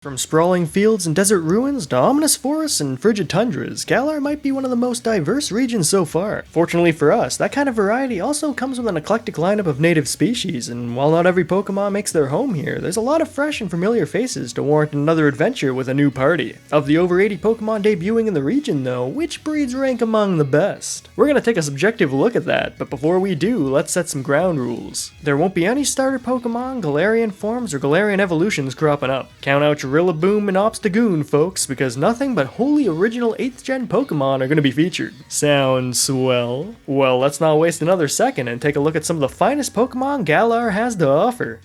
From sprawling fields and desert ruins to ominous forests and frigid tundras, Galar might be one of the most diverse regions so far. Fortunately for us, that kind of variety also comes with an eclectic lineup of native species, and while not every Pokémon makes their home here, there's a lot of fresh and familiar faces to warrant another adventure with a new party. Of the over 80 Pokémon debuting in the region though, which breeds rank among the best? We're gonna take a subjective look at that, but before we do, let's set some ground rules. There won't be any starter Pokémon, Galarian forms, or Galarian evolutions cropping up. Count out your Rillaboom and Obstagoon, folks, because nothing but wholly original 8th gen Pokemon are going to be featured. Sounds swell? Well, let's not waste another second and take a look at some of the finest Pokemon Galar has to offer.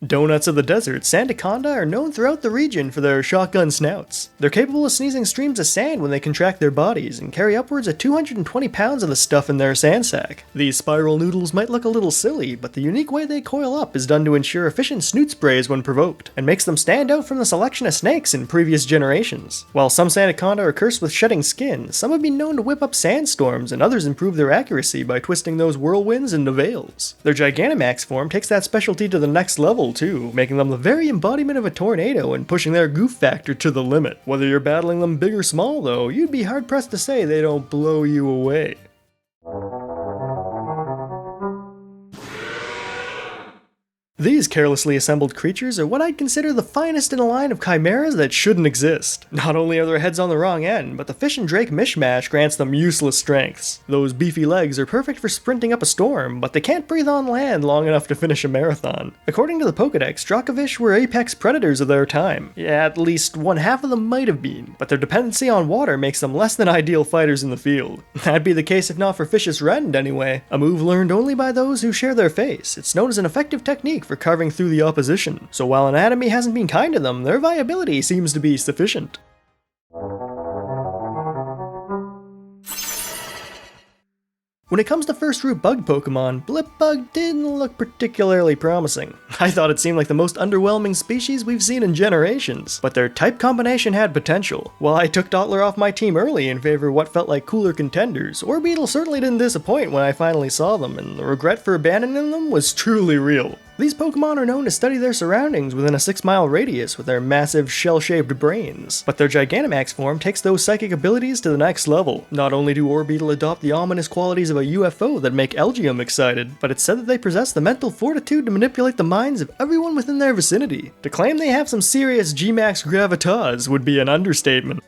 Donuts of the desert, SANDACONDA are known throughout the region for their shotgun snouts. They're capable of sneezing streams of sand when they contract their bodies and carry upwards of 220 pounds of the stuff in their sand sack. These spiral noodles might look a little silly, but the unique way they coil up is done to ensure efficient snoot sprays when provoked, and makes them stand out from the selection of snakes in previous generations. While some SANDACONDA are cursed with shedding skin, some have been known to whip up sandstorms, and others improve their accuracy by twisting those whirlwinds into veils. Their Gigantamax form takes that specialty to the next level too, making them the very embodiment of a tornado and pushing their goof factor to the limit. Whether you're battling them big or small though, you'd be hard pressed to say they don't blow you away. These carelessly assembled creatures are what I'd consider the finest in a line of chimeras that shouldn't exist. Not only are their heads on the wrong end, but the fish and drake mishmash grants them useless strengths. Those beefy legs are perfect for sprinting up a storm, but they can't breathe on land long enough to finish a marathon. According to the Pokedex, Dracovish were apex predators of their time. Yeah, at least one half of them might have been, but their dependency on water makes them less than ideal fighters in the field. That'd be the case if not for Fish's Rend anyway. A move learned only by those who share their face. It's known as an effective technique for carving through the opposition, so while anatomy hasn't been kind to them, their viability seems to be sufficient. When it comes to first root bug Pokemon, Blipbug didn't look particularly promising. I thought it seemed like the most underwhelming species we've seen in generations, but their type combination had potential. While I took Dottler off my team early in favor of what felt like cooler contenders, Orbeetle certainly didn't disappoint when I finally saw them, and the regret for abandoning them was truly real. These Pokemon are known to study their surroundings within a 6-mile radius with their massive shell-shaped brains, but their Gigantamax form takes those psychic abilities to the next level. Not only do Orbeetle adopt the ominous qualities of a UFO that make Elgium excited, but it's said that they possess the mental fortitude to manipulate the minds of everyone within their vicinity. To claim they have some serious G-Max gravitas would be an understatement.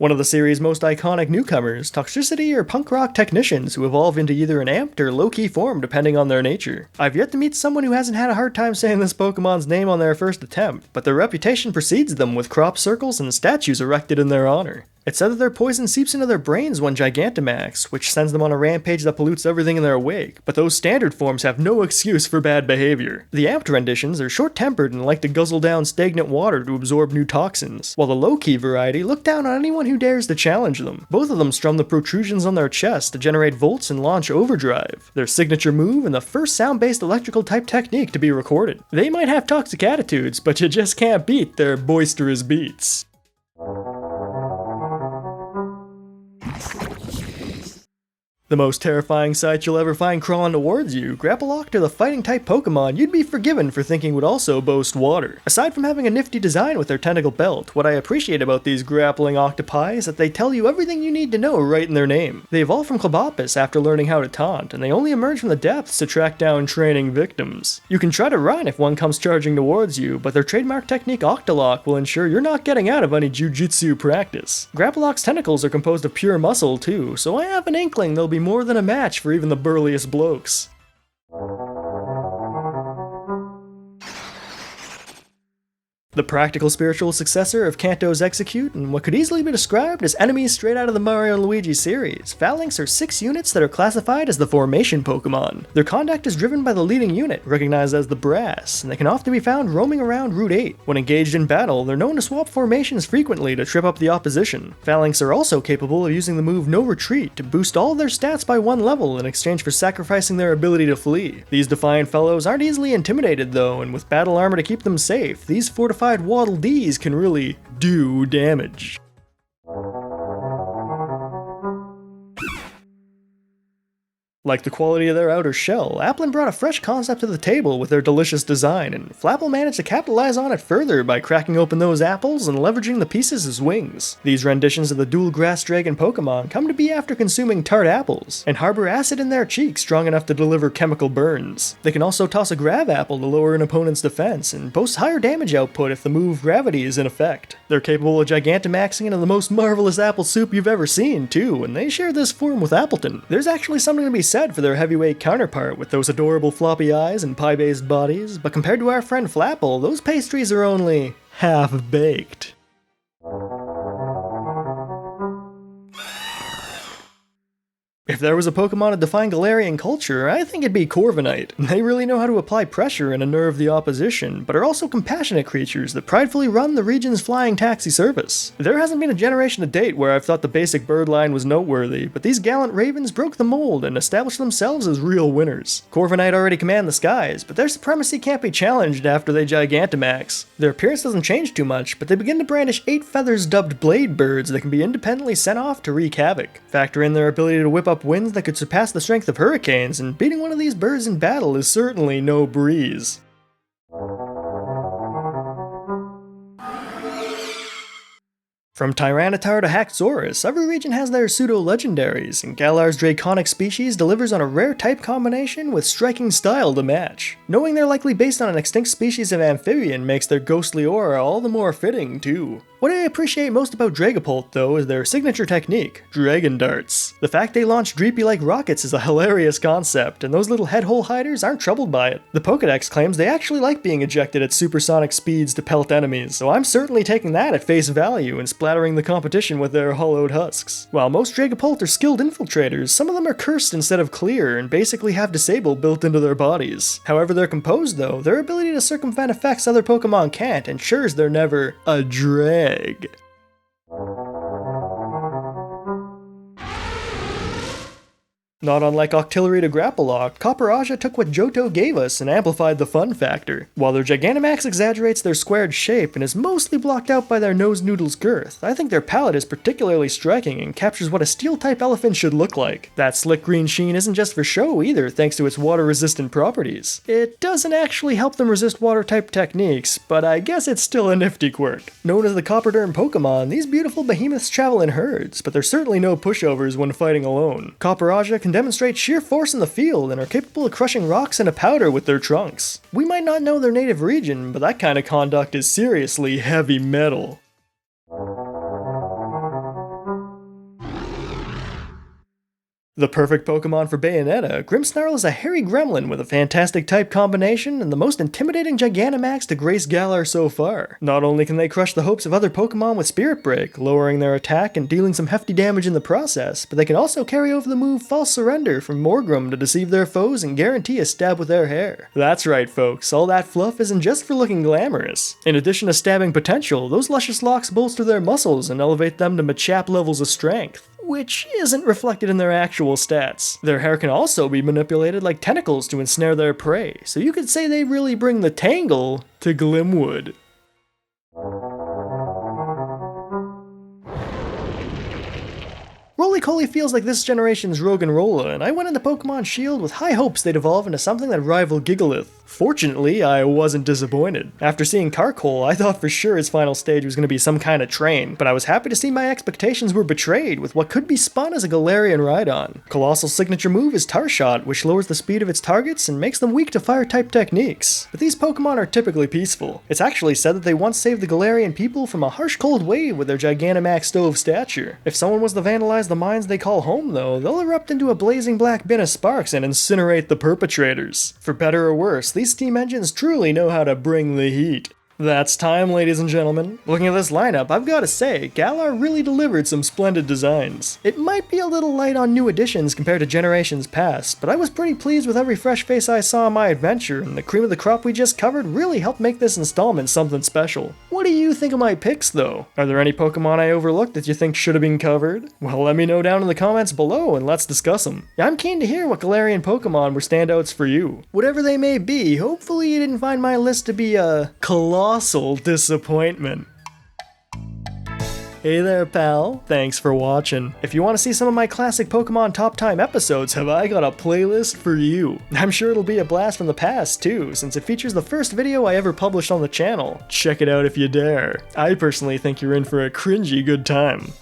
One of the series' most iconic newcomers, Toxtricity are punk rock technicians who evolve into either an amped or low-key form depending on their nature. I've yet to meet someone who hasn't had a hard time saying this Pokemon's name on their first attempt, but their reputation precedes them with crop circles and statues erected in their honor. It's said that their poison seeps into their brains when Gigantamax, which sends them on a rampage that pollutes everything in their wake, but those standard forms have no excuse for bad behavior. The amped renditions are short-tempered and like to guzzle down stagnant water to absorb new toxins, while the low-key variety look down on anyone who dares to challenge them. Both of them strum the protrusions on their chest to generate volts and launch overdrive, their signature move and the first sound-based electrical type technique to be recorded. They might have toxic attitudes, but you just can't beat their boisterous beats. The most terrifying sight you'll ever find crawling towards you, Grapploct are the fighting-type Pokemon you'd be forgiven for thinking would also boast water. Aside from having a nifty design with their tentacle belt, what I appreciate about these grappling octopi is that they tell you everything you need to know right in their name. They evolved from Clobbopus after learning how to taunt, and they only emerge from the depths to track down training victims. You can try to run if one comes charging towards you, but their trademark technique Octolock will ensure you're not getting out of any jujitsu practice. Grappaloct's tentacles are composed of pure muscle too, so I have an inkling they'll be more than a match for even the burliest blokes. The practical spiritual successor of Kanto's Execute, and what could easily be described as enemies straight out of the Mario and Luigi series, Phalanx are 6 units that are classified as the Formation Pokemon. Their conduct is driven by the leading unit, recognized as the Brass, and they can often be found roaming around Route 8. When engaged in battle, they're known to swap formations frequently to trip up the opposition. Phalanx are also capable of using the move No Retreat to boost all of their stats by 1 level in exchange for sacrificing their ability to flee. These defiant fellows aren't easily intimidated though, and with battle armor to keep them safe, these fortified Waddle Dees can really do damage. Like the quality of their outer shell, Applin brought a fresh concept to the table with their delicious design, and FLAPPLE managed to capitalize on it further by cracking open those apples and leveraging the pieces as wings. These renditions of the dual grass dragon Pokémon come to be after consuming tart apples, and harbor acid in their cheeks strong enough to deliver chemical burns. They can also toss a grav apple to lower an opponent's defense, and boast higher damage output if the move Gravity is in effect. They're capable of Gigantamaxing into the most marvelous apple soup you've ever seen, too, and they share this form with Appleton. There's actually something to be said for their heavyweight counterpart with those adorable floppy eyes and pie-based bodies, but compared to our friend FLAPPLE, those pastries are only half-baked. If there was a Pokemon to define Galarian culture, I think it'd be Corviknight. They really know how to apply pressure and unnerve the opposition, but are also compassionate creatures that pridefully run the region's flying taxi service. There hasn't been a generation to date where I've thought the basic bird line was noteworthy, but these gallant ravens broke the mold and established themselves as real winners. Corviknight already command the skies, but their supremacy can't be challenged after they Gigantamax. Their appearance doesn't change too much, but they begin to brandish 8 feathers dubbed blade birds that can be independently sent off to wreak havoc. Factor in their ability to whip up winds that could surpass the strength of hurricanes, and beating one of these birds in battle is certainly no breeze. From Tyranitar to Haxorus, every region has their pseudo-legendaries, and Galar's draconic species delivers on a rare type combination with striking style to match. Knowing they're likely based on an extinct species of amphibian makes their ghostly aura all the more fitting, too. What I appreciate most about Dragapult, though, is their signature technique, Dragon Darts. The fact they launch Dreepy like rockets is a hilarious concept, and those little head-hole hiders aren't troubled by it. The Pokédex claims they actually like being ejected at supersonic speeds to pelt enemies, so I'm certainly taking that at face value and splattering the competition with their hollowed husks. While most Dragapult are skilled infiltrators, some of them are cursed instead of clear and basically have Disable built into their bodies. However they're composed, though, their ability to circumvent effects other Pokemon can't ensures they're never a drag. Not unlike Octillery to Grapploct, COPPERAJAH took what Johto gave us and amplified the fun factor. While their Gigantamax exaggerates their squared shape and is mostly blocked out by their nose noodle's girth, I think their palette is particularly striking and captures what a steel-type elephant should look like. That slick green sheen isn't just for show either, thanks to its water-resistant properties. It doesn't actually help them resist water-type techniques, but I guess it's still a nifty quirk. Known as the Copperderm Pokemon, these beautiful behemoths travel in herds, but they're certainly no pushovers when fighting alone. COPPERAJAH can demonstrate sheer force in the field and are capable of crushing rocks into powder with their trunks. We might not know their native region, but that kind of conduct is seriously heavy metal. The perfect Pokemon for Bayonetta, GRIMMSNARL is a hairy gremlin with a fantastic type combination and the most intimidating Gigantamax to grace Galar so far. Not only can they crush the hopes of other Pokemon with Spirit Break, lowering their attack and dealing some hefty damage in the process, but they can also carry over the move False Surrender from Morgrem to deceive their foes and guarantee a stab with their hair. That's right folks, all that fluff isn't just for looking glamorous. In addition to stabbing potential, those luscious locks bolster their muscles and elevate them to Machop levels of strength, which isn't reflected in their actual stats. Their hair can also be manipulated like tentacles to ensnare their prey, so you could say they really bring the tangle to Glimwood. Roly-Coly feels like this generation's Roggenrola, and I went into Pokemon Shield with high hopes they'd evolve into something that rivaled Gigalith. Fortunately, I wasn't disappointed. After seeing Carkol, I thought for sure his final stage was going to be some kind of train, but I was happy to see my expectations were betrayed with what could be spun as a Galarian Rhydon. Colossal's signature move is Tarshot, which lowers the speed of its targets and makes them weak to fire-type techniques. But these Pokemon are typically peaceful. It's actually said that they once saved the Galarian people from a harsh cold wave with their Gigantamax stove stature. If someone was to vandalize the mines they call home, though, they'll erupt into a blazing black bin of sparks and incinerate the perpetrators. For better or worse, these steam engines truly know how to bring the heat. That's time, ladies and gentlemen. Looking at this lineup, I've gotta say, Galar really delivered some splendid designs. It might be a little light on new additions compared to generations past, but I was pretty pleased with every fresh face I saw in my adventure, and the cream of the crop we just covered really helped make this installment something special. What do you think of my picks, though? Are there any Pokemon I overlooked that you think should have been covered? Well, let me know down in the comments below and let's discuss them. I'm keen to hear what Galarian Pokemon were standouts for you. Whatever they may be, hopefully you didn't find my list to be a colossal disappointment. Hey there, pal. Thanks for watching. If you want to see some of my classic Pokemon Top Time episodes, have I got a playlist for you. I'm sure it'll be a blast from the past, too, since it features the first video I ever published on the channel. Check it out if you dare. I personally think you're in for a cringy good time.